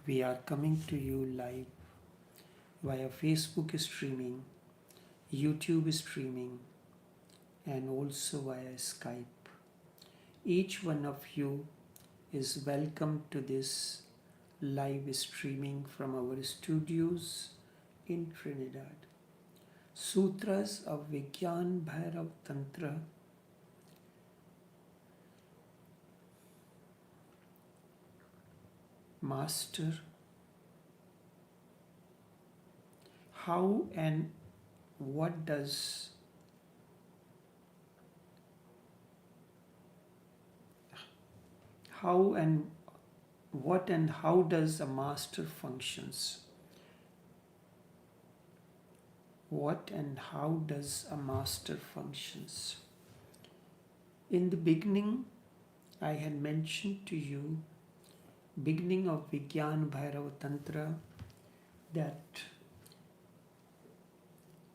We are coming to you live via Facebook streaming, YouTube streaming, and also via Skype. Each one of you is welcome to this live streaming from our studios in Trinidad. Sutras of Vigyan Bhairav Tantra, Master, how and what does how and what and how does a master functions? What and how does a master functions? In the beginning, I had mentioned to you, beginning of Vigyan Bhairava Tantra, that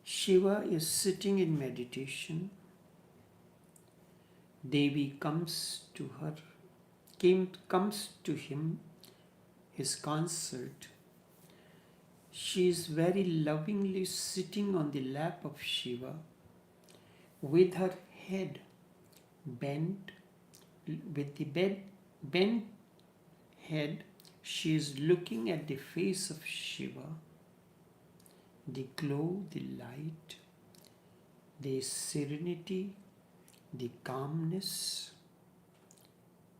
Shiva is sitting in meditation. Devi comes to him, his consort. She is very lovingly sitting on the lap of Shiva with her head bent, with the bent head. She is looking at the face of Shiva, the glow, the light, the serenity, the calmness.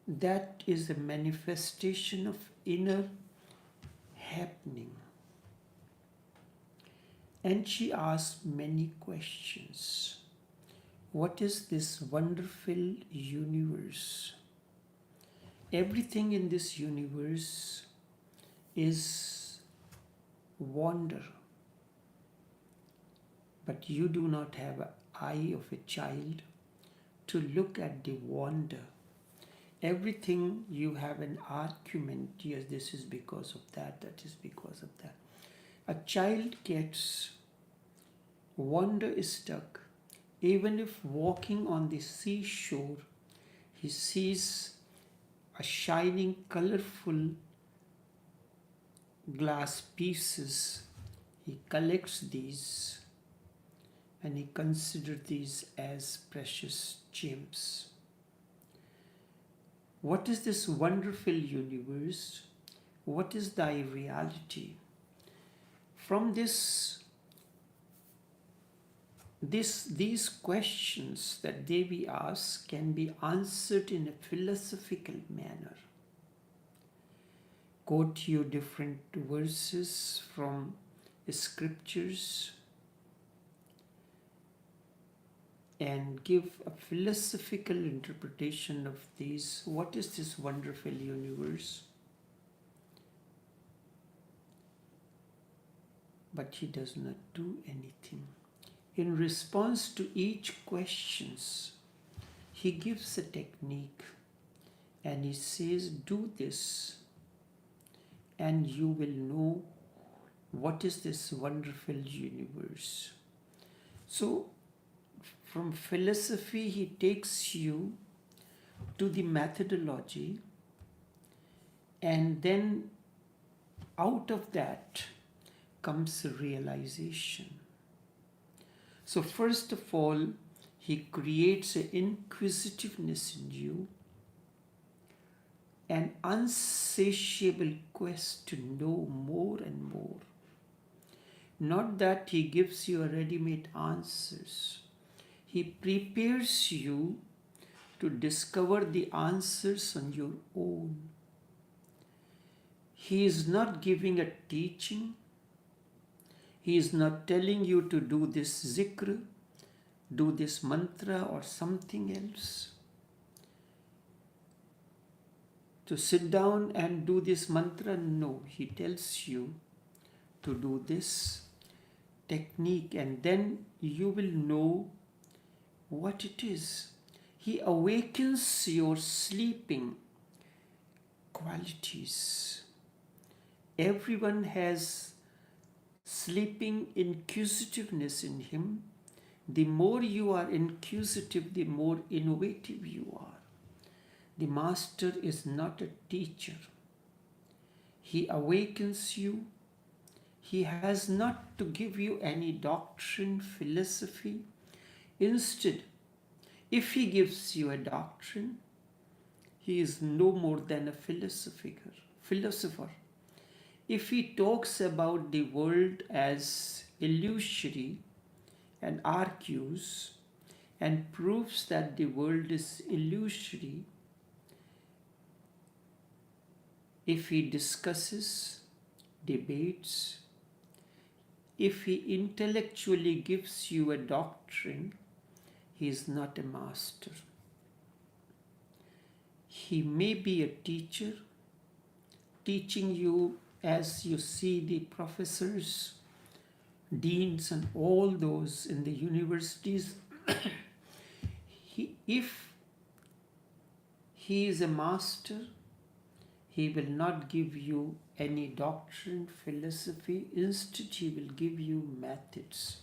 That is a manifestation of inner happening. And she asks many questions. What is this wonderful universe? Everything in this universe is wonder. But you do not have an eye of a child to look at the wonder. Everything you have an argument, yes, this is because of that, that is because of that. A child gets wonder struck. Even if walking on the seashore, he sees a shining, colorful glass pieces. He collects these and he considers these as precious gems. What is this wonderful universe? What is thy reality? From these questions that Devi asks can be answered in a philosophical manner. Quote you different verses from the scriptures and give a philosophical interpretation of these. What is this wonderful universe? But he does not do anything. In response to each questions, he gives a technique and he says, do this and you will know what is this wonderful universe. So from philosophy, he takes you to the methodology, and then out of that comes realization. So first of all, he creates an inquisitiveness in you, an insatiable quest to know more and more. Not that he gives you a ready-made answers. He prepares you to discover the answers on your own. He is not giving a teaching. He is not telling you to do this zikr, do this mantra or something else. To sit down and do this mantra, no. He tells you to do this technique and then you will know what it is. He awakens your sleeping qualities. Everyone has sleeping inquisitiveness in him. The more you are inquisitive, the more innovative you are. The master is not a teacher. He awakens you. He has not to give you any doctrine, philosophy. Instead, if he gives you a doctrine, he is no more than a philosopher. If he talks about the world as illusory and argues and proves that the world is illusory, if he discusses, debates, if he intellectually gives you a doctrine, he is not a master. He may be a teacher, teaching you as you see the professors, deans, and all those in the universities. If he is a master, he will not give you any doctrine, philosophy. Instead, he will give you methods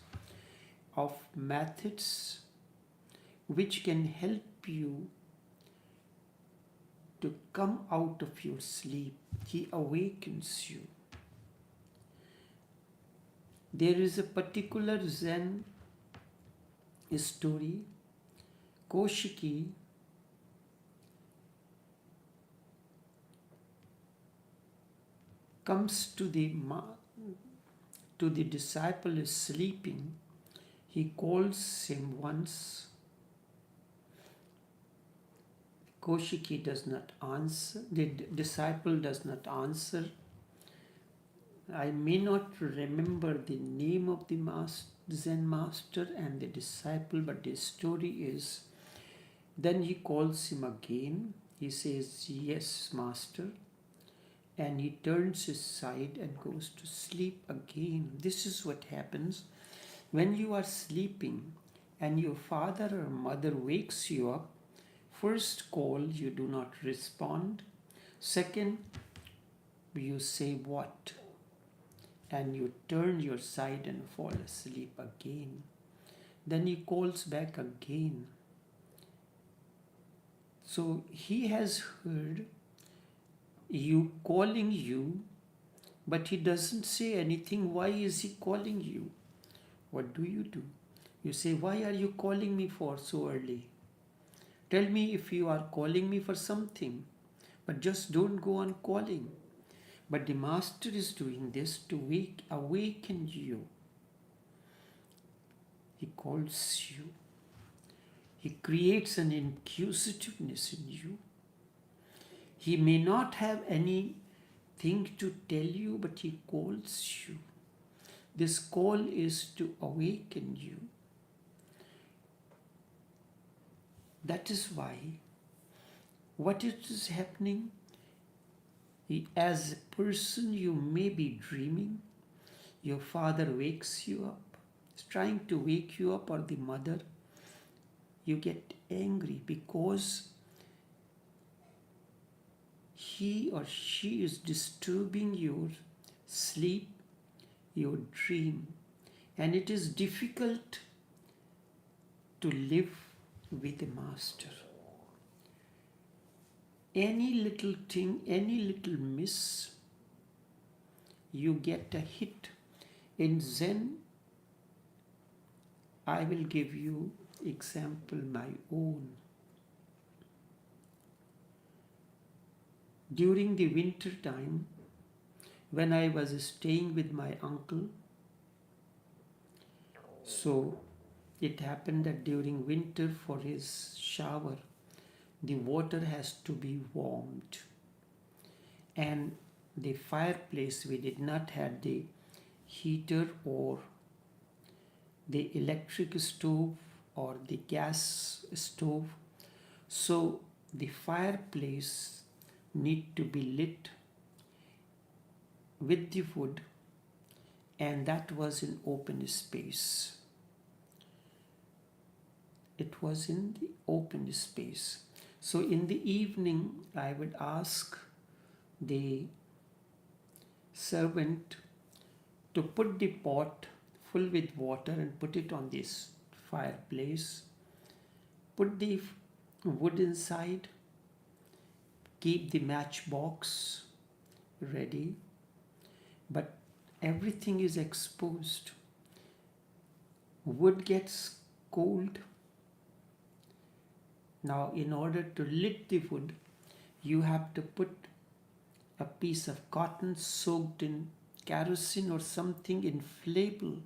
which can help you to come out of your sleep. He awakens you. There is a particular Zen story. Koshiki comes to the disciple is sleeping. He calls him once. Koshiki does not answer. The disciple does not answer. I may not remember the name of the Zen master and the disciple, but the story is, then he calls him again. He says, "Yes, master." And he turns aside and goes to sleep again. This is what happens when you are sleeping and your father or mother wakes you up. First call, you do not respond. Second, you say what? And you turn your side and fall asleep again. Then he calls back again. So he has heard you calling you, but he doesn't say anything. Why is he calling you? What do? You say, "Why are you calling me for so early? Tell me if you are calling me for something, but just don't go on calling." But the master is doing this to awaken you. He calls you. He creates an inquisitiveness in you. He may not have anything to tell you, but he calls you. This call is to awaken you. That is why what is happening, as a person you may be dreaming, your father wakes you up, is trying to wake you up, or the mother, you get angry because he or she is disturbing your sleep, your dream, and it is difficult to live with a master. Any little thing, any little miss, you get a hit. In Zen, I will give you example my own. During the winter time, when I was staying with my uncle, so it happened that during winter, for his shower, the water has to be warmed. And the fireplace, we did not have the heater or the electric stove or the gas stove. So the fireplace need to be lit with the wood, and that was in open space. It was in the open space. So in the evening, I would ask the servant to put the pot full with water and put it on this fireplace, put the wood inside, keep the matchbox, ready, but everything is exposed. Wood gets cold. Now, in order to lit the wood, you have to put a piece of cotton soaked in kerosene or something inflammable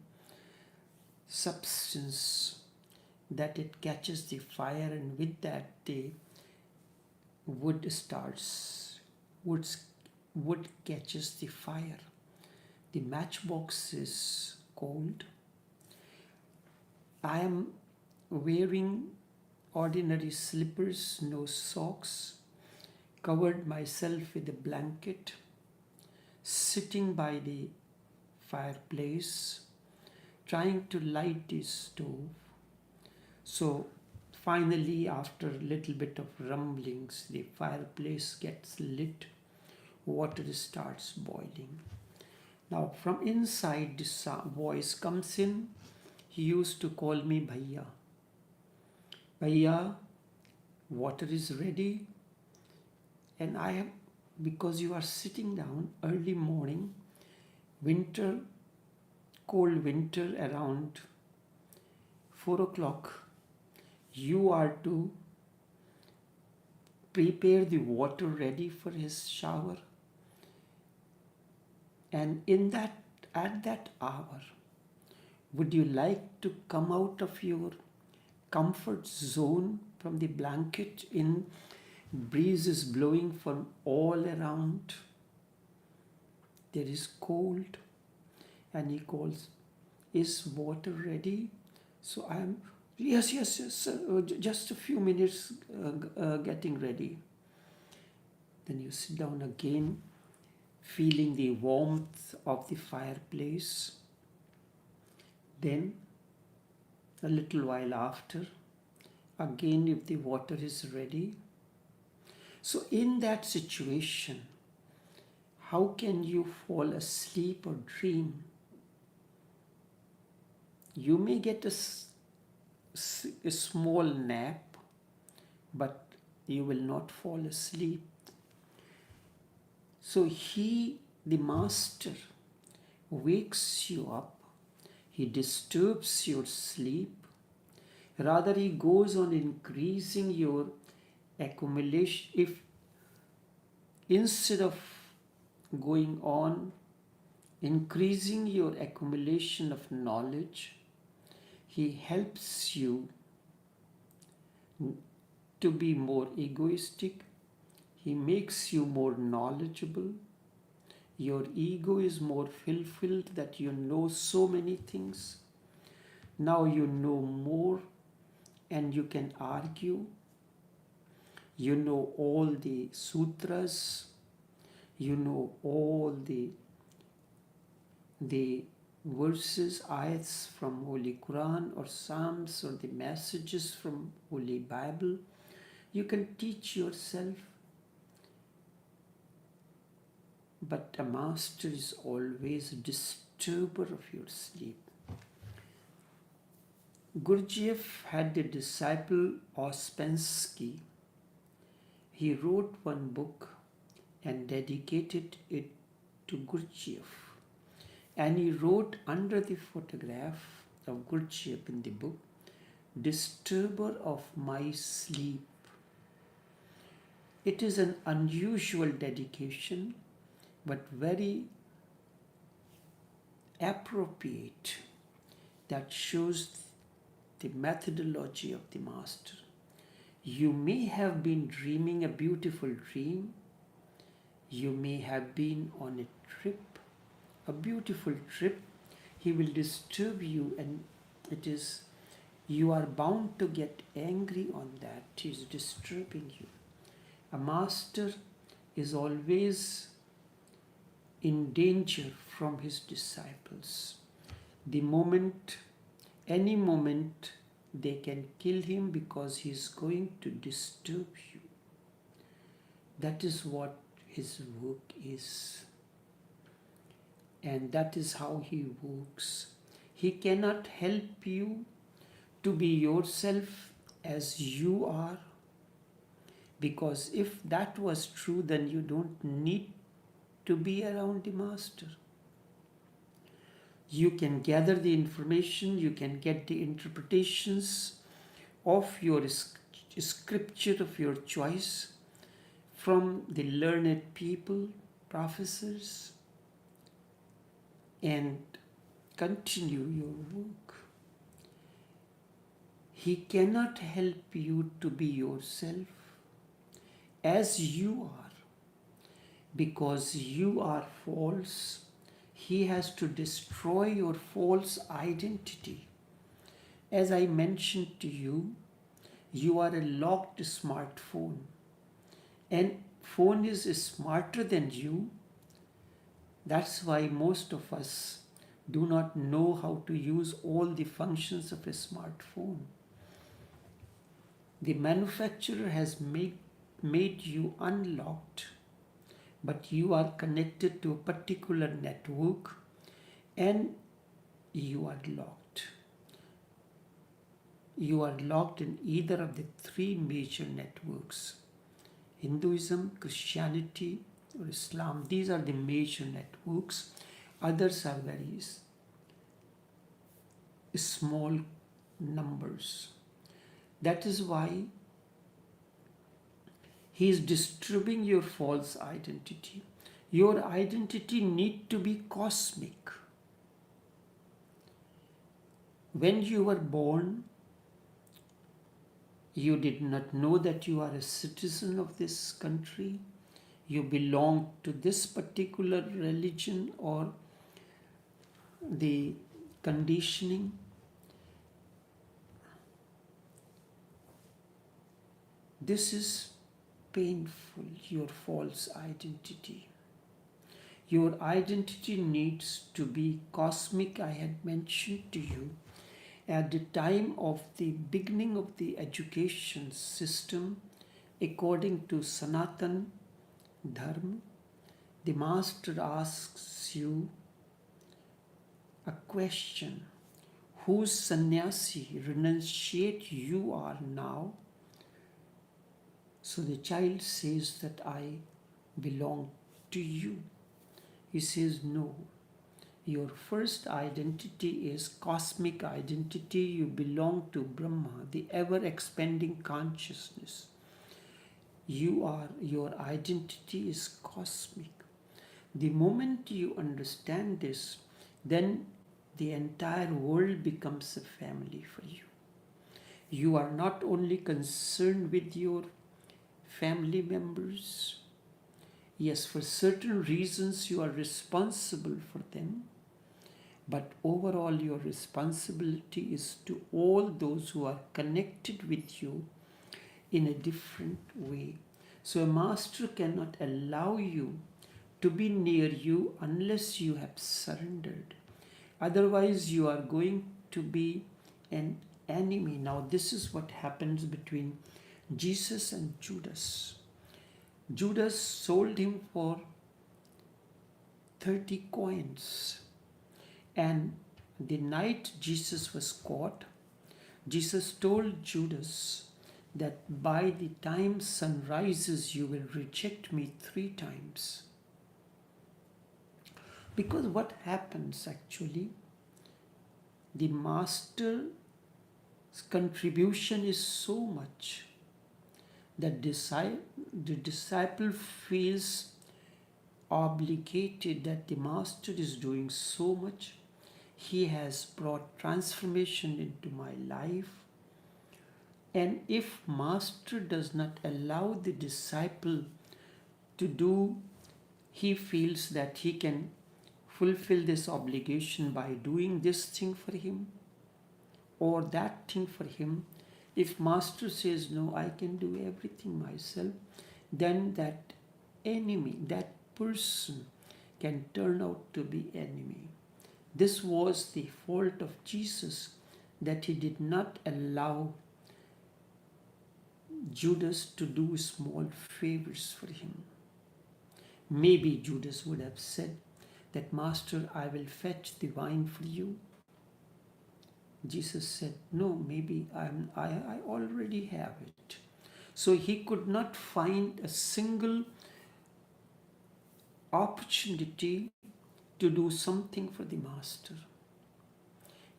substance that it catches the fire, and with that the wood starts, wood catches the fire. The matchbox is cold. I am wearing ordinary slippers, no socks, covered myself with a blanket, sitting by the fireplace, trying to light the stove. So finally, after a little bit of rumblings, the fireplace gets lit, water starts boiling. Now from inside, this voice comes in. He used to call me Bhaiya. Bhaiya, water is ready. And I have, because you are sitting down early morning, winter, cold winter around 4 o'clock, you are to prepare the water ready for his shower. And at that hour, would you like to come out of your comfort zone from the blanket? In breeze is blowing from all around. There is cold, and he calls, is water ready? So I am, yes, sir, just a few minutes getting ready. Then you sit down again, feeling the warmth of the fireplace. Then a little while after, again, if the water is ready. So in that situation, how can you fall asleep or dream? You may get a small nap, but you will not fall asleep. So he, the master, wakes you up. He disturbs your sleep. Rather, he goes on increasing your accumulation. If instead of going on increasing your accumulation of knowledge, he helps you to be more egoistic. He makes you more knowledgeable. Your ego is more fulfilled that you know so many things. Now you know more and you can argue. You know all the sutras. You know all the verses, ayats from Holy Quran or Psalms or the messages from Holy Bible. You can teach yourself. But a master is always a disturber of your sleep. Gurdjieff had a disciple, Ouspensky. He wrote one book and dedicated it to Gurdjieff. And he wrote under the photograph of Gurdjieff in the book, "Disturber of my sleep." It is an unusual dedication, but very appropriate, that shows the methodology of the master. You may have been dreaming a beautiful dream. You may have been on a trip, a beautiful trip. He will disturb you, and you are bound to get angry on that. He is disturbing you. A master is always in danger from his disciples. Any moment, they can kill him because he is going to disturb you. That is what his work is. And that is how he works. He cannot help you to be yourself as you are, because if that was true, then you don't need to be around the Master. You can gather the information, you can get the interpretations of your scripture of your choice from the learned people, professors, and continue your work. He cannot help you to be yourself as you are, because you are false. He has to destroy your false identity. As I mentioned to you, you are a locked smartphone, and phone is smarter than you. That's why most of us do not know how to use all the functions of a smartphone. The manufacturer has made you unlocked, but you are connected to a particular network and you are locked. You are locked in either of the three major networks: Hinduism, Christianity, or Islam. These are the major networks. Others are very small numbers. That is why he is disturbing your false identity. Your identity needs to be cosmic. When you were born, you did not know that you are a citizen of this country. You belong to this particular religion or the conditioning. This is painful, your false identity. Your identity needs to be cosmic. I had mentioned to you at the time of the beginning of the education system, according to Sanatan Dharma, the master asks you a question: whose sannyasi renunciate you are now? So the child says that I belong to you. He says, no. Your first identity is cosmic identity. You belong to Brahma, the ever-expanding consciousness. Your identity is cosmic. The moment you understand this, then the entire world becomes a family for you. You are not only concerned with your family members. Yes, for certain reasons you are responsible for them, but overall your responsibility is to all those who are connected with you in a different way. So a master cannot allow you to be near you unless you have surrendered. Otherwise you are going to be an enemy. Now this is what happens between Jesus and Judas. Judas sold him for 30 coins. And the night Jesus was caught, Jesus told Judas that by the time sun rises, you will reject me 3 times. Because what happens actually, the master's contribution is so much that the disciple feels obligated that the master is doing so much. He has brought transformation into my life. And if master does not allow the disciple to do, he feels that he can fulfill this obligation by doing this thing for him or that thing for him. If master says, no, I can do everything myself, then that enemy, that person can turn out to be enemy. This was the fault of Jesus, that he did not allow Judas to do small favors for him. Maybe Judas would have said that, Master, I will fetch the wine for you. Jesus said, no, maybe I already have it. So he could not find a single opportunity to do something for the master.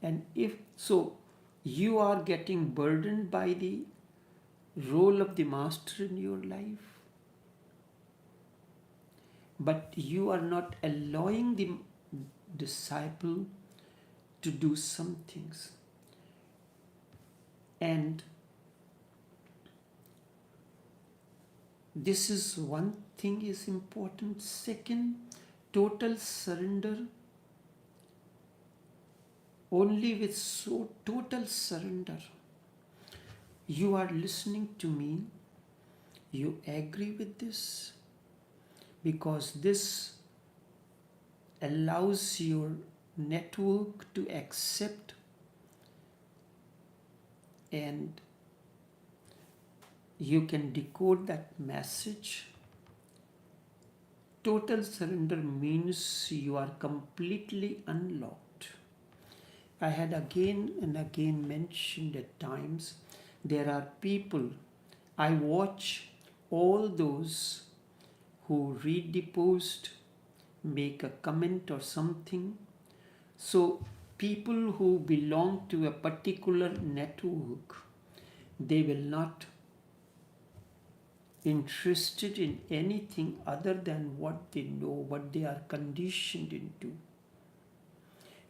And if so, you are getting burdened by the role of the master in your life, but you are not allowing the disciple to do some things. And this is one thing is important. Second, total surrender. Only with so total surrender, you are listening to me, you agree with this, because this allows your network to accept, and you can decode that message. Total surrender means you are completely unlocked. I had again and again mentioned at times, there are people, I watch all those who read the post, make a comment or something. So people who belong to a particular network, they will not interested in anything other than what they know, what they are conditioned into.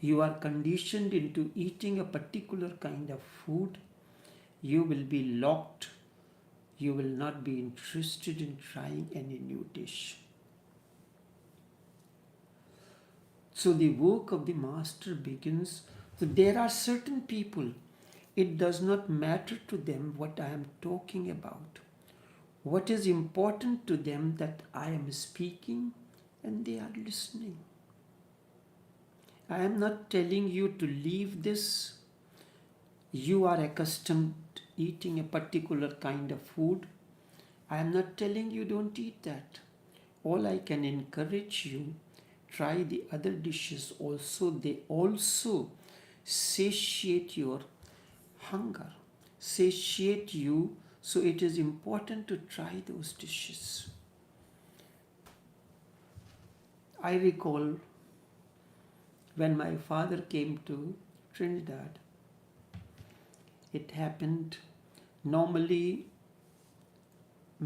You are conditioned into eating a particular kind of food, you will be locked. You will not be interested in trying any new dish. So the work of the master begins. So there are certain people, it does not matter to them what I am talking about. What is important to them that I am speaking and they are listening. I am not telling you to leave this. You are accustomed to eating a particular kind of food. I am not telling you don't eat that. All I can encourage you, try the other dishes also. They also satiate your hunger, satiate you. So it is important to try those dishes. I recall when my father came to Trinidad, it happened normally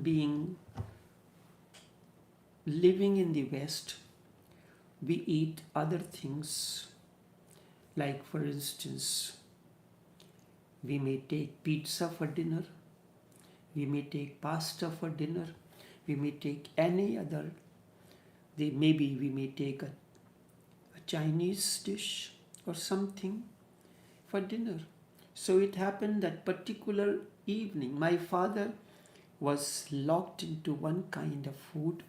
being living in the West, we eat other things, like for instance, we may take pizza for dinner, we may take pasta for dinner, we may take any other, maybe we may take a Chinese dish or something for dinner. So it happened that particular evening, my father was locked into one kind of food.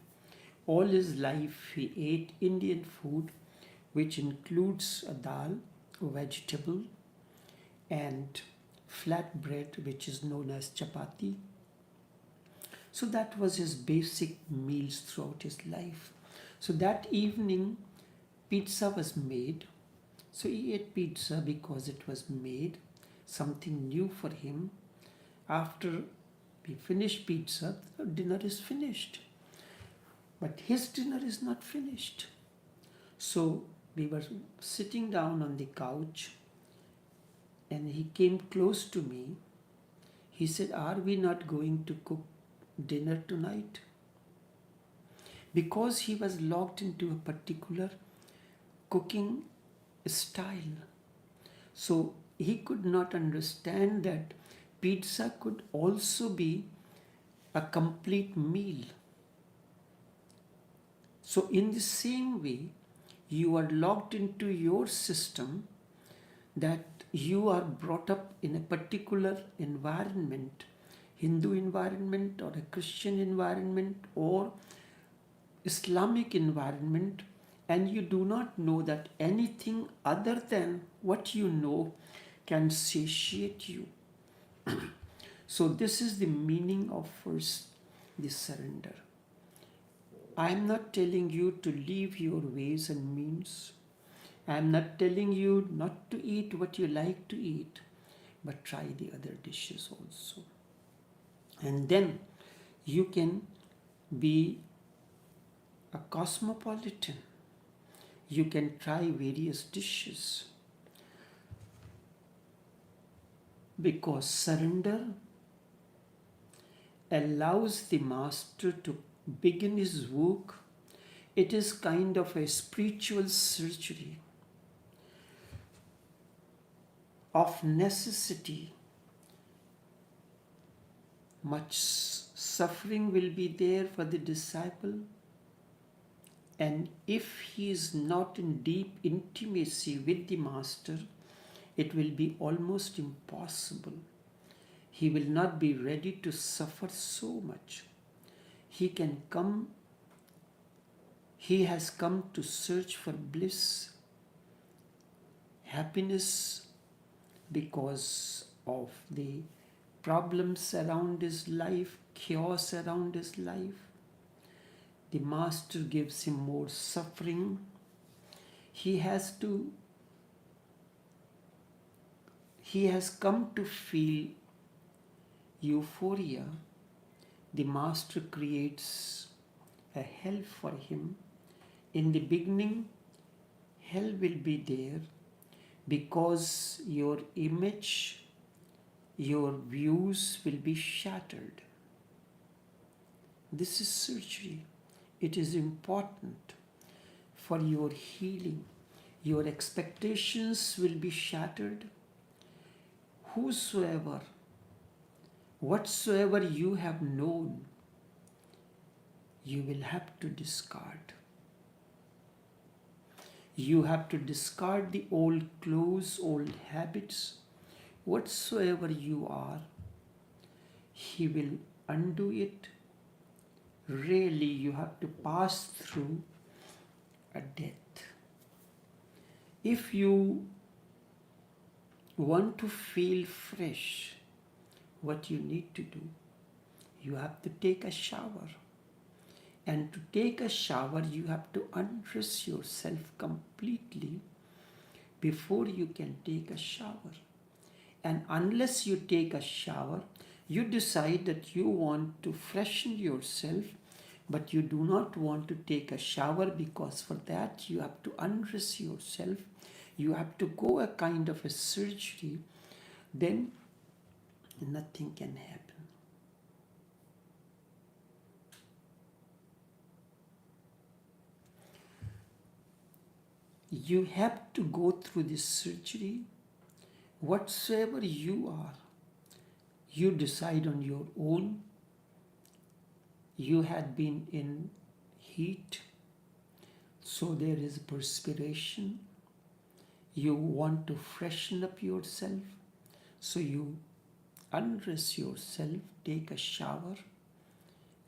All his life he ate Indian food, which includes a dal, a vegetable, and flat bread, which is known as chapati. So that was his basic meals throughout his life. So that evening, pizza was made. So he ate pizza because it was made, something new for him. After we finish pizza, dinner is finished. But his dinner is not finished. So we were sitting down on the couch and he came close to me. He said, "Are we not going to cook dinner tonight?" Because he was locked into a particular cooking style. So he could not understand that pizza could also be a complete meal. So in the same way, you are locked into your system that you are brought up in a particular environment, Hindu environment or a Christian environment or Islamic environment, and you do not know that anything other than what you know can satiate you. So this is the meaning of first the surrender. I am not telling you to leave your ways and means. I am not telling you not to eat what you like to eat, but try the other dishes also. And then you can be a cosmopolitan. You can try various dishes because surrender allows the master to begin his work. It is kind of a spiritual surgery. Of necessity, much suffering will be there for the disciple, and if he is not in deep intimacy with the master, it will be almost impossible. He will not be ready to suffer so much. He has come to search for bliss, happiness, because of the problems around his life, chaos around his life. The master gives him more suffering. He has come to feel euphoria. The master creates a hell for him. In the beginning, hell will be there because your image, your views will be shattered. This is surgery. It is important for your healing. Your expectations will be shattered. Whatsoever you have known, you will have to discard. You have to discard the old clothes, old habits. Whatsoever you are, he will undo it. Really, you have to pass through a death. If you want to feel fresh, what you need to do, you have to take a shower. And to take a shower, you have to undress yourself completely before you can take a shower. And unless you take a shower, you decide that you want to freshen yourself, but you do not want to take a shower because for that you have to undress yourself. You have to go a kind of a surgery. Then nothing can happen. You have to go through this surgery. Whatsoever you are, you decide on your own. You had been in heat, so there is perspiration. You want to freshen up yourself, so you undress yourself, take a shower,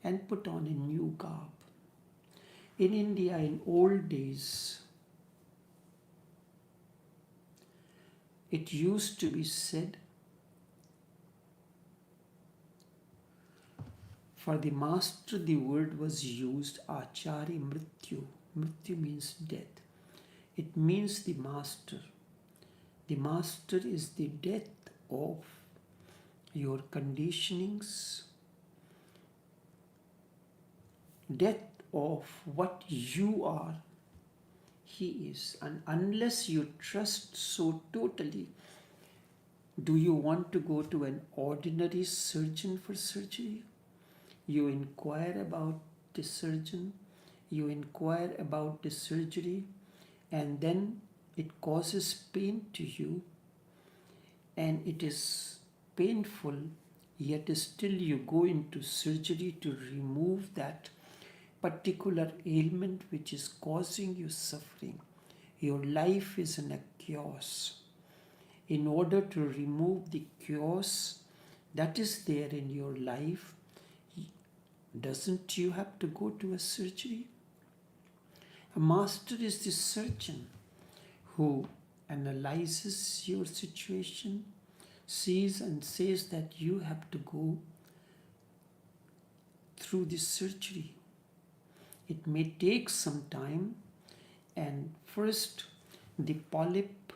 and put on a new garb. In India, in old days, it used to be said, for the master, the word was used, achari mrityu. Mrityu means death. It means the master. The master is the death of your conditionings, death of what you are. He is. And unless you trust so totally, do you want to go to an ordinary surgeon for surgery? You inquire about the surgeon, you inquire about the surgery, and then it causes pain to you, and it is painful, yet still you go into surgery to remove that particular ailment which is causing you suffering. Your life is in a chaos. In order to remove the chaos that is there in your life, doesn't you have to go to a surgery? A master is the surgeon who analyzes your situation, sees and says that you have to go through this surgery. It may take some time, and first the polyp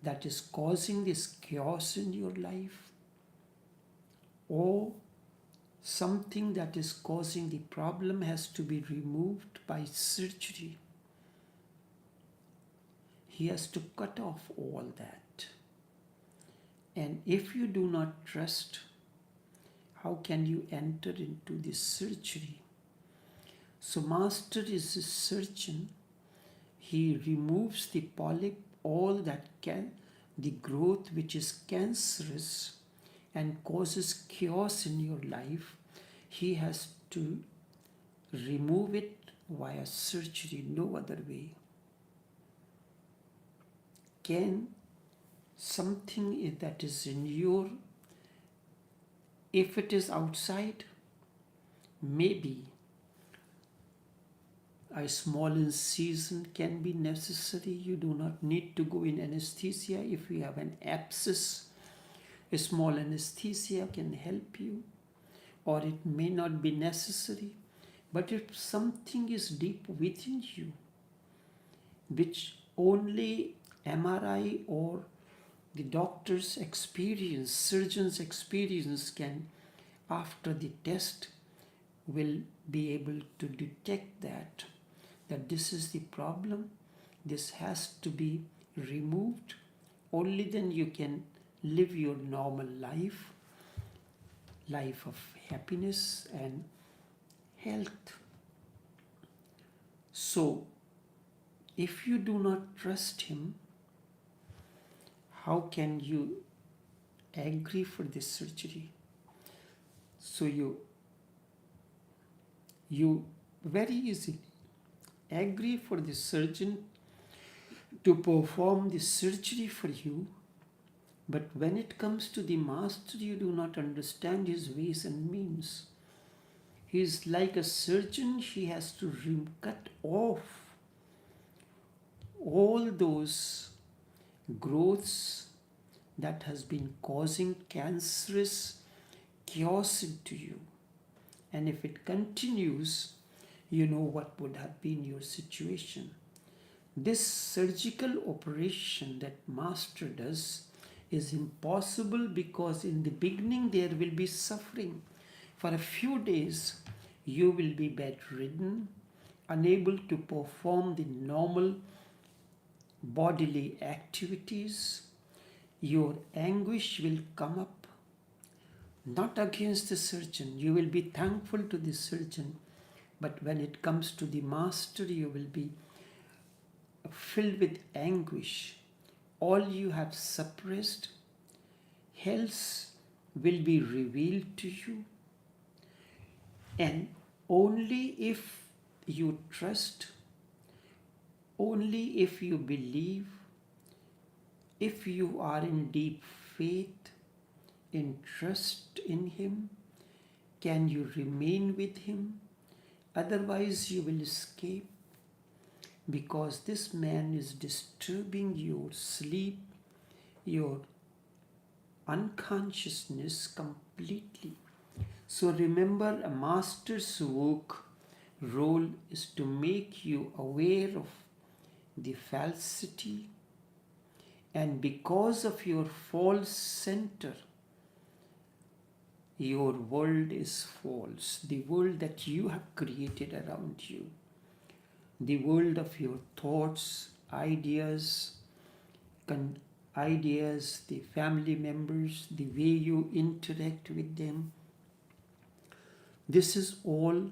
that is causing this chaos in your life, or something that is causing the problem has to be removed by surgery. He has to cut off all that. And if you do not trust, how can you enter into this surgery? So Master is a surgeon. He removes the polyp, all that the growth which is cancerous and causes chaos in your life. He has to remove it via surgery, no other way. Can something that is in your, if it is outside, maybe a small incision can be necessary. You do not need to go in anesthesia. If you have an abscess, a small anesthesia can help you, or it may not be necessary. But if something is deep within you, which only MRI or the doctor's experience, surgeon's experience can, after the test, will be able to detect that this is the problem, this has to be removed. Only then you can live your normal life of happiness and health. So, if you do not trust him, how can you agree for this surgery? So you very easily agree for the surgeon to perform the surgery for you, but when it comes to the Master, you do not understand his ways and means. He is like a surgeon. He has to cut off all those growths that has been causing cancerous chaos into you. And if it continues, you know what would have been your situation. This surgical operation that Master does is impossible because in the beginning there will be suffering. For a few days you will be bedridden, unable to perform the normal bodily activities. Your anguish will come up, not against the surgeon. You will be thankful to the surgeon, but when it comes to the Master, you will be filled with anguish. All you have suppressed, else will be revealed to you. And only if you trust, only if you believe, if you are in deep faith, in trust in him, can you remain with him. Otherwise you will escape, because this man is disturbing your sleep, your unconsciousness completely. So remember, a Master's work role is to make you aware of the falsity, and because of your false center, your world is false. The world that you have created around you, the world of your thoughts, ideas, the family members, the way you interact with them, this is all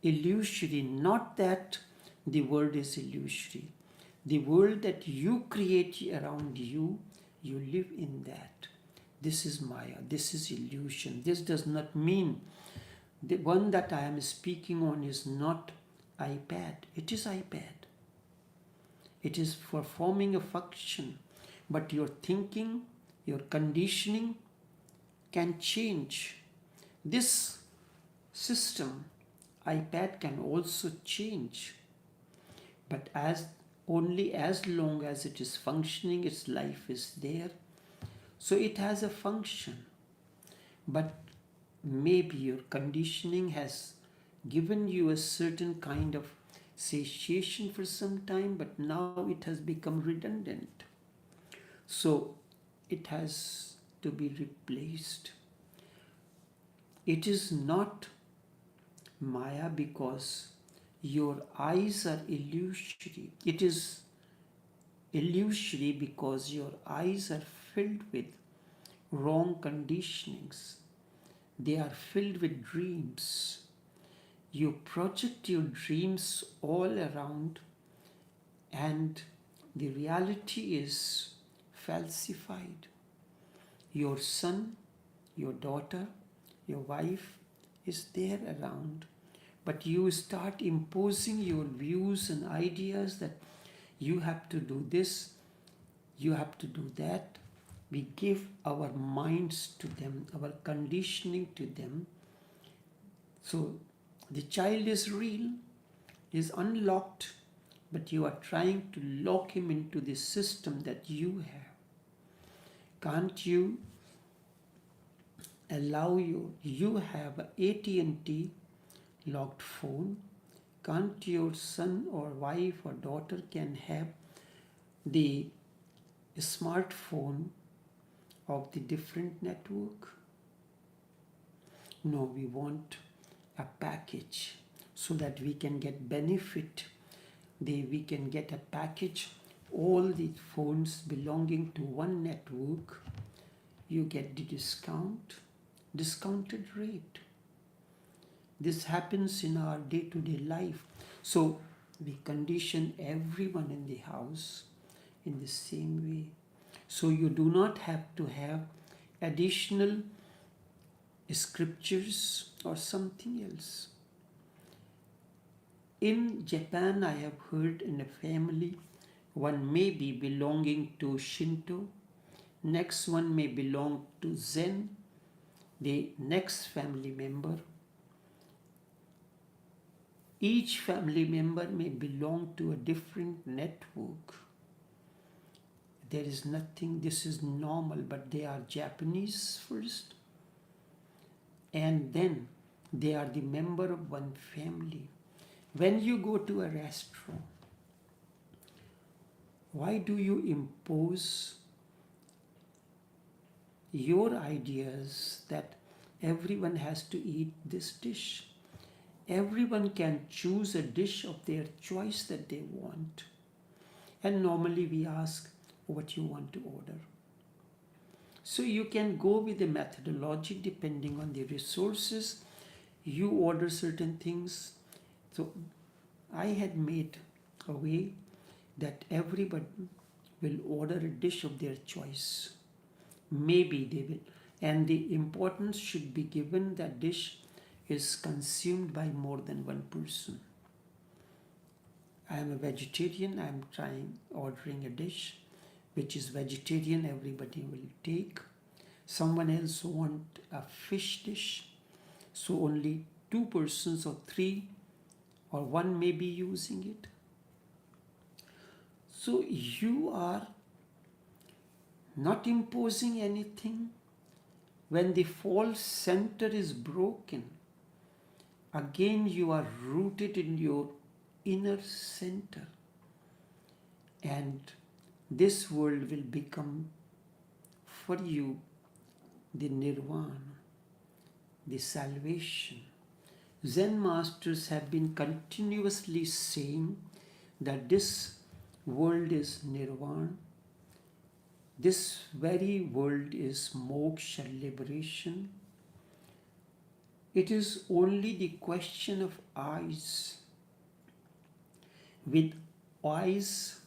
illusory. Not that the world is illusory. The world that you create around you, you live in that. This is Maya, this is illusion. This does not mean the one that I am speaking on is not iPad. It is iPad. It is performing a function, but your thinking, your conditioning can change. This system, iPad, can also change, but only as long as it is functioning, its life is there. So it has a function, but maybe your conditioning has given you a certain kind of satiation for some time, but now it has become redundant. So it has to be replaced. It is not Maya because your eyes are illusory. It is illusory because your eyes are filled with wrong conditionings. They are filled with dreams. You project your dreams all around, and the reality is falsified. Your son, your daughter, your wife is there around, but you start imposing your views and ideas that you have to do this, you have to do that. We give our minds to them, our conditioning to them. So the child is real, is unlocked, but you are trying to lock him into the system that you have. Can't you allow you have a AT&T locked phone? Can't your son or wife or daughter can have the smartphone of the different network? No, we want a package so that we can get benefit. We can get a package, all the phones belonging to one network. You get the discounted rate. This happens in our day-to-day life. So we condition everyone in the house in the same way. So you do not have to have additional scriptures or something else. In Japan, I have heard in a family, one may be belonging to Shinto, next one may belong to Zen, the next family member. Each family member may belong to a different network. There is nothing, this is normal, but they are Japanese first, and then they are the member of one family. When you go to a restaurant, why do you impose your ideas that everyone has to eat this dish? Everyone can choose a dish of their choice that they want. And normally we ask what you want to order. So you can go with the methodology depending on the resources. You order certain things. So I had made a way that everybody will order a dish of their choice. Maybe they will. And the importance should be given that dish is consumed by more than one person. I am a vegetarian. I am ordering a dish which is vegetarian. Everybody will take. Someone else want a fish dish. So only 2 persons or 3 or 1 may be using it. So you are not imposing anything. When the false center is broken, again you are rooted in your inner center, and this world will become for you the nirvana, the salvation. Zen masters have been continuously saying that this world is nirvana. This very world is moksha, liberation. It is only the question of eyes. With eyes,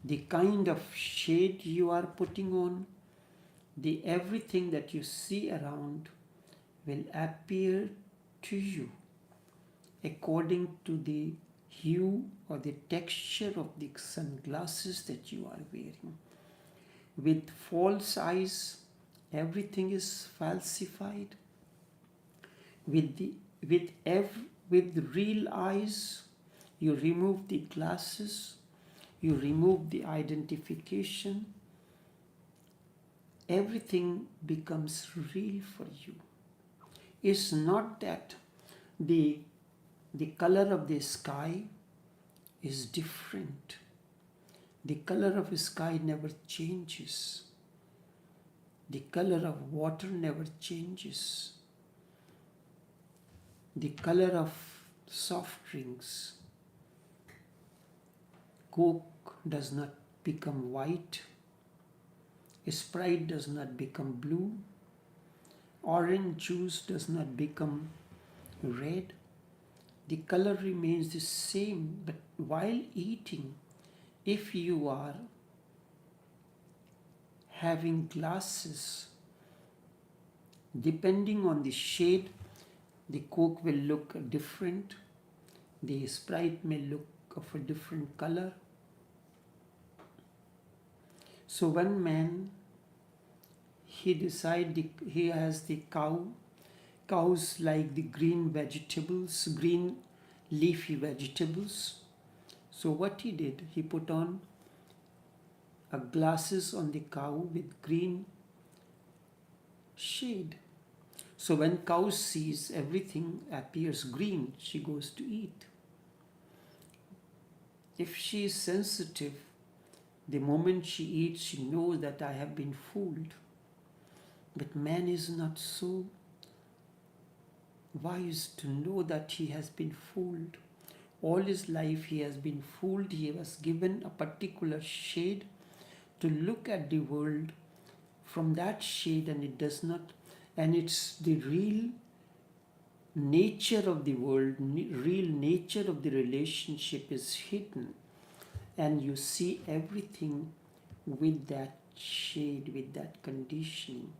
the kind of shade you are putting on, the everything that you see around will appear to you according to the hue or the texture of the sunglasses that you are wearing. With false eyes, everything is falsified. With real eyes, you remove the glasses, you remove the identification. Everything becomes real for you. It's not that the color of the sky is different. The color of the sky never changes. The color of water never changes. the color of soft drinks. Coke does not become white. Sprite does not become blue. Orange juice does not become red. The color remains the same, but while eating, if you are having glasses, depending on the shade, the Coke will look different, the Sprite may look of a different color. So one man, he has the cows like the green vegetables, green leafy vegetables. So what he did, he put on glasses on the cow with green shade. So when cow sees everything appears green, she goes to eat. If she is sensitive, the moment she eats, she knows that I have been fooled. But man is not so wise to know that he has been fooled. All his life he has been fooled. He was given a particular shade to look at the world from that shade, and it does not, and it's the real nature of the world, real nature of the relationship is hidden, and you see everything with that shade, with that conditioning.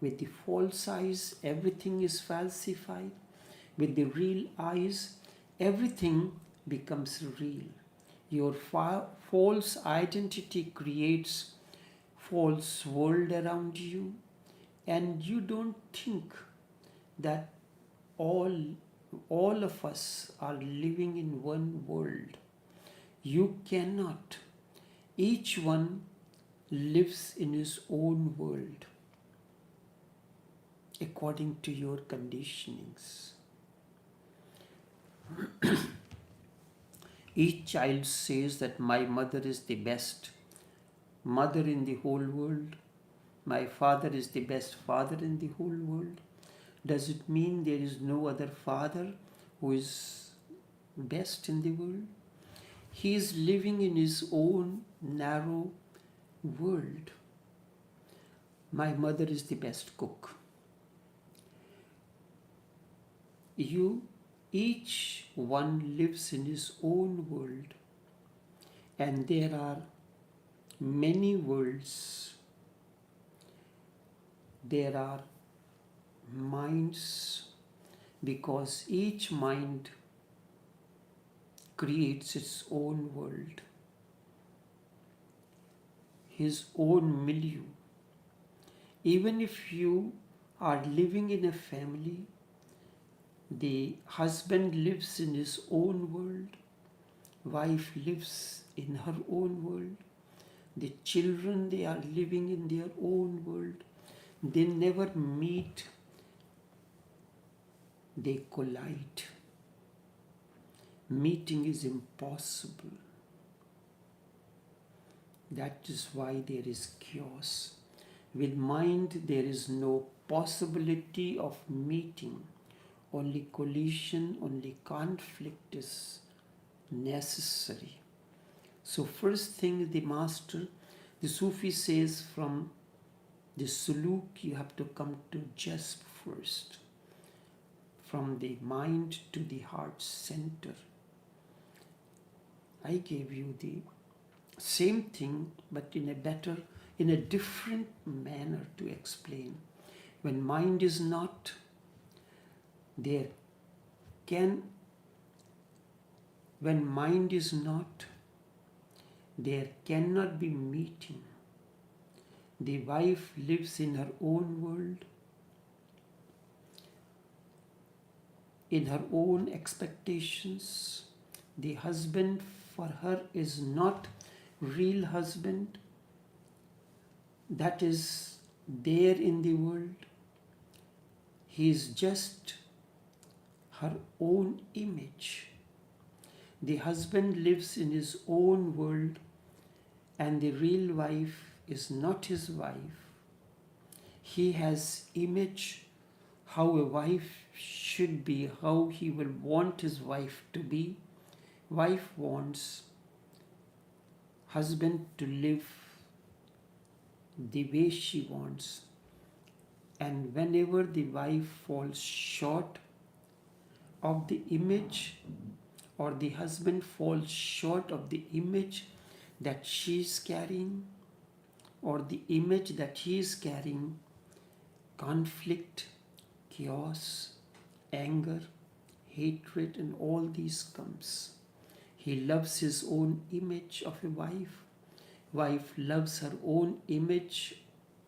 With the false eyes, everything is falsified. With the real eyes, everything becomes real. Your false identity creates false world around you, and you don't think that all of us are living in one world. You cannot. Each one lives in his own world according to your conditionings. Each child says that my mother is the best mother in the whole world. My father is the best father in the whole world. Does it mean there is no other father who is best in the world? He is living in his own narrow world. My mother is the best cook. Each one lives in his own world, and there are many worlds. There are minds, because each mind creates its own world, his own milieu. Even if you are living in a family, the husband lives in his own world, wife lives in her own world, the children, they are living in their own world. They never meet, they collide. Meeting is impossible. That is why there is chaos. With mind, there is no possibility of meeting. Only collision, only conflict is necessary. So first thing the master, the Sufi says, from the suluk you have to come to jazb first. From the mind to the heart center. I gave you the same thing, but in a different manner to explain. When mind is not, when mind is not, there cannot be meeting. The wife lives in her own world, in her own expectations. The husband for her is not real husband that is there in the world. He is just her own image. The husband lives in his own world, and the real wife is not his wife. He has image, how a wife should be, how he will want his wife to be. Wife wants husband to live the way she wants. And whenever the wife falls short of the image, or the husband falls short of the image that she is carrying, or the image that he is carrying, conflict, chaos, anger, hatred, and all these comes. He loves his own image of a wife. Wife loves her own image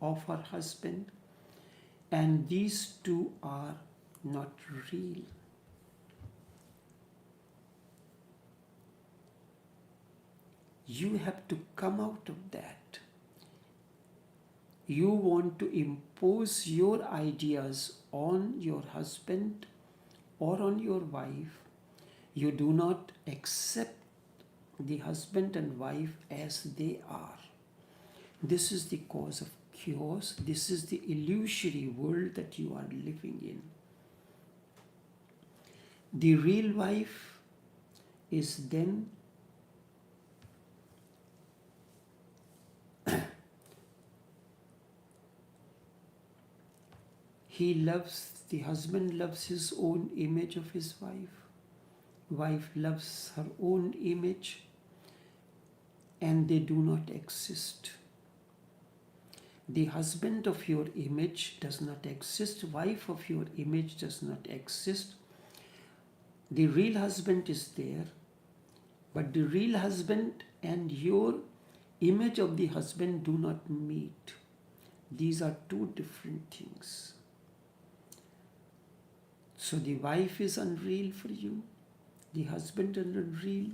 of her husband. And these two are not real. You have to come out of that. You want to impose your ideas on your husband or on your wife. You do not accept the husband and wife as they are. This is the cause of chaos. This is the illusory world that you are living in. The real wife is then the husband loves his own image of his wife. Wife loves her own image, and they do not exist. The husband of your image does not exist. Wife of your image does not exist. The real husband is there, but the real husband and your image of the husband do not meet. These are two different things. So the wife is unreal for you, the husband is unreal.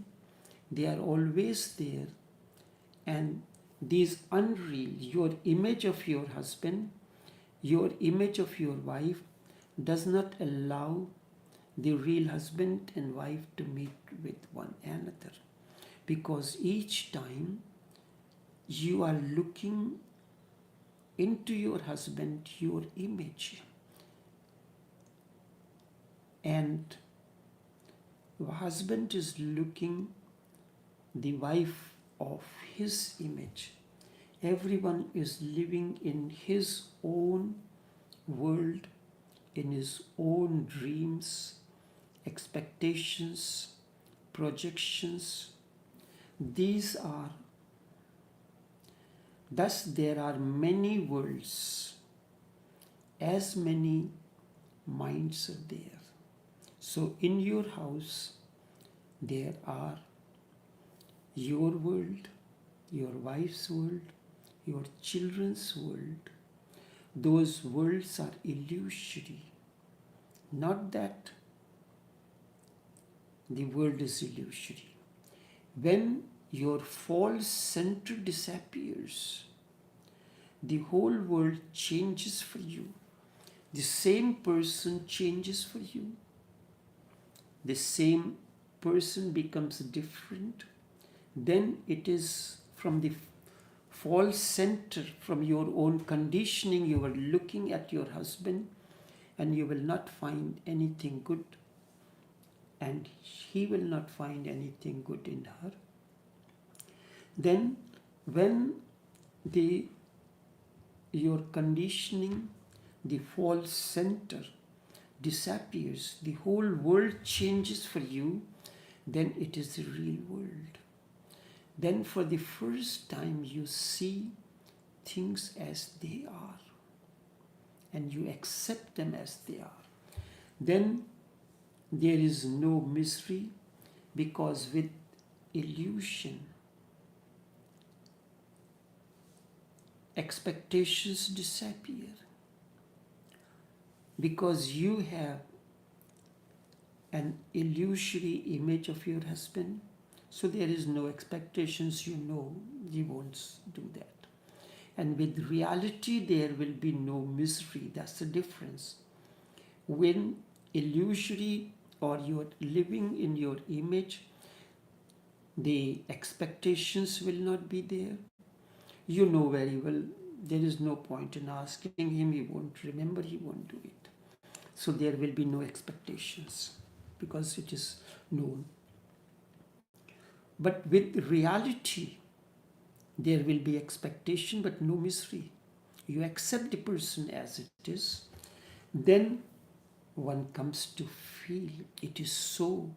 They are always there, and these unreal, your image of your husband, your image of your wife, does not allow the real husband and wife to meet with one another, because each time you are looking into your husband, your image, and the husband is looking the wife of his image. Everyone is living in his own world, in his own dreams, expectations, projections. Thus there are many worlds, as many minds are there. So in your house, there are your world, your wife's world, your children's world. Those worlds are illusory. Not that the world is illusory. When your false center disappears, the whole world changes for you. The same person changes for you. The same person becomes different. Then it is from the false center, from your own conditioning, you are looking at your husband and you will not find anything good, and he will not find anything good in her. Then when your conditioning, the false center disappears, the whole world changes for you, then it is the real world. Then for the first time you see things as they are, and you accept them as they are. Then there is no misery, because with illusion, expectations disappear. Because you have an illusory image of your husband, so there is no expectations, you know he won't do that. And with reality, there will be no misery. That's the difference. When illusory, or you're living in your image, the expectations will not be there. You know very well there is no point in asking him, he won't remember, he won't do it. So there will be no expectations because it is known. But with reality, there will be expectation but no mystery. You accept the person as it is, then one comes to feel it is so.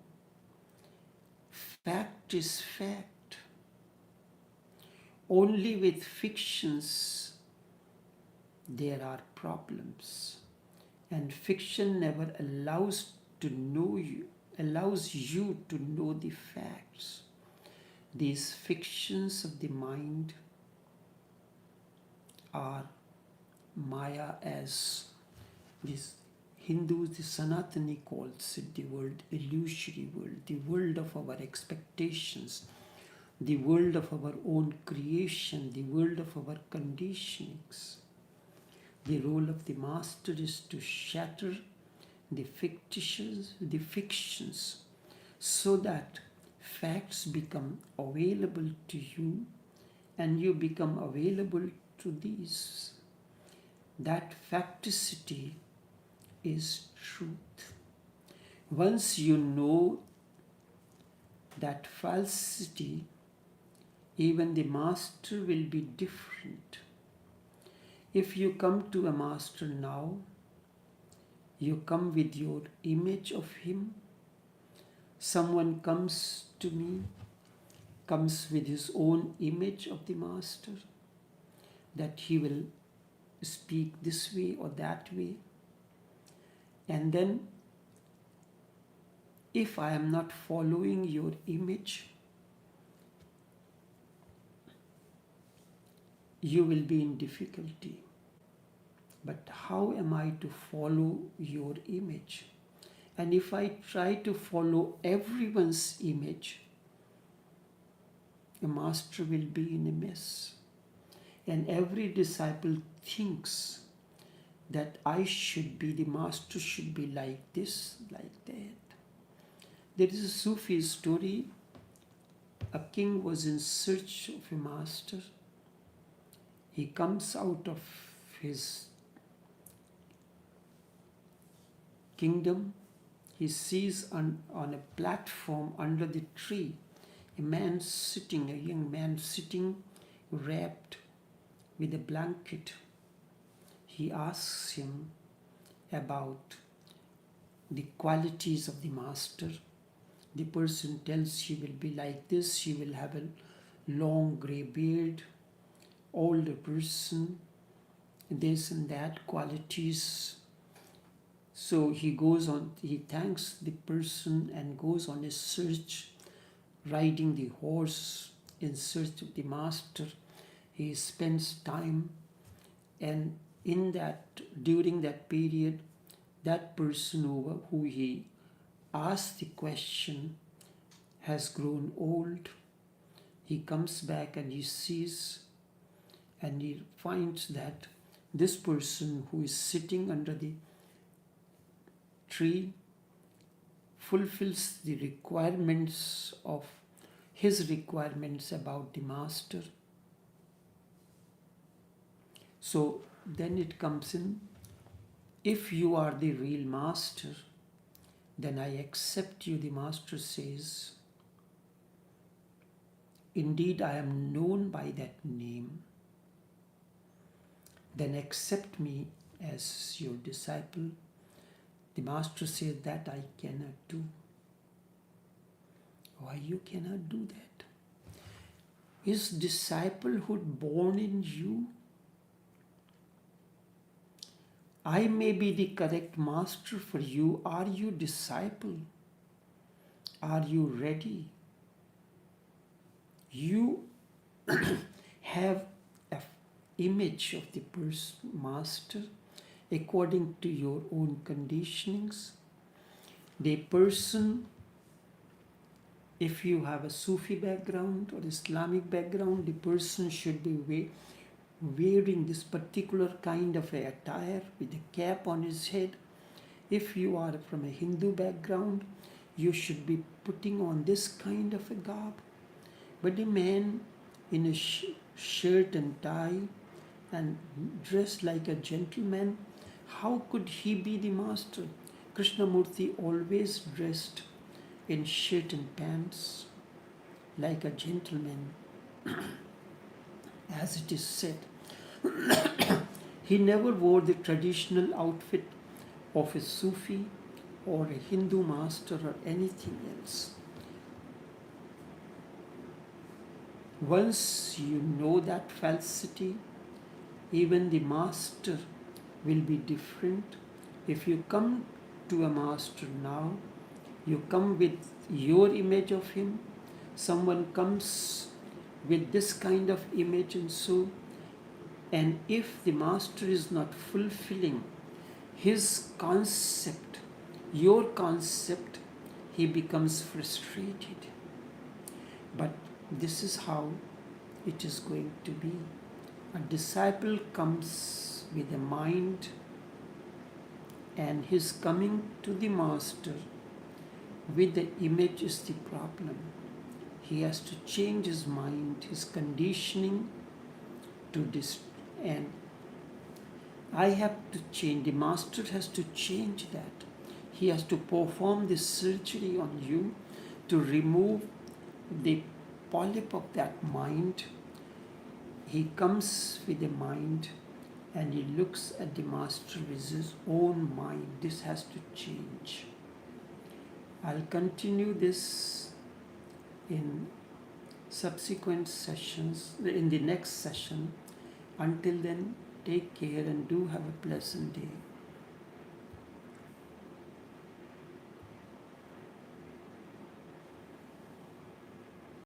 Fact is fact. Only with fictions there are problems. And fiction never allows you to know the facts. These fictions of the mind are Maya, as these Hindus, the Sanatani calls it, the world, illusory world, the world of our expectations, the world of our own creation, the world of our conditionings. The role of the master is to shatter the fictions, so that facts become available to you and you become available to these. That facticity is truth. Once you know that falsity, even the master will be different. If you come to a master now, you come with your image of him. Someone comes to me, comes with his own image of the master, that he will speak this way or that way. And then, if I am not following your image, you will be in difficulty. But how am I to follow your image? And if I try to follow everyone's image, a master will be in a mess. And every disciple thinks that I should be, the master should be like this, like that. There is a Sufi story. A king was in search of a master. He comes out of his kingdom. He sees on a platform under the tree a man sitting, a young man sitting wrapped with a blanket. He asks him about the qualities of the master. The person tells he will be like this, he will have a long grey beard, older person, this and that qualities. So he goes on, he thanks the person and goes on his search, riding the horse in search of the master. He spends time, and during that period, that person who he asked the question has grown old. He comes back and he sees and he finds that this person who is sitting under the tree fulfills the requirements of his requirements about the master. So then it comes in, if you are the real master, then I accept you, the master says. Indeed, I am known by that name. Then accept me as your disciple. The master said that I cannot do. Why you cannot do that? Is disciplehood born in you? I may be the correct master for you. Are you disciple? Are you ready? You have an image of the master according to your own conditionings. The person, if you have a Sufi background or Islamic background, the person should be wearing this particular kind of a attire with a cap on his head. If you are from a Hindu background, you should be putting on this kind of a garb. But a man in a shirt and tie and dressed like a gentleman, How could he be the master? Krishnamurti always dressed in shirt and pants like a gentleman, as it is said. He never wore the traditional outfit of a Sufi or a Hindu master or anything else. Once you know that falsity, even the master will be different. If you come to a master now, you come with your image of him, someone comes with this kind of image, and if the master is not fulfilling his concept, your concept, he becomes frustrated. But this is how it is going to be. A disciple comes with a mind, and his coming to the master with the image is the problem. He has to change his mind, his conditioning to this, and I have to change, the master has to change that. He has to perform this surgery on you to remove the polyp of that mind. He comes with a mind and he looks at the master with his own mind. This has to change. I'll continue this in subsequent sessions, in the next session. Until then, take care and do have a pleasant day.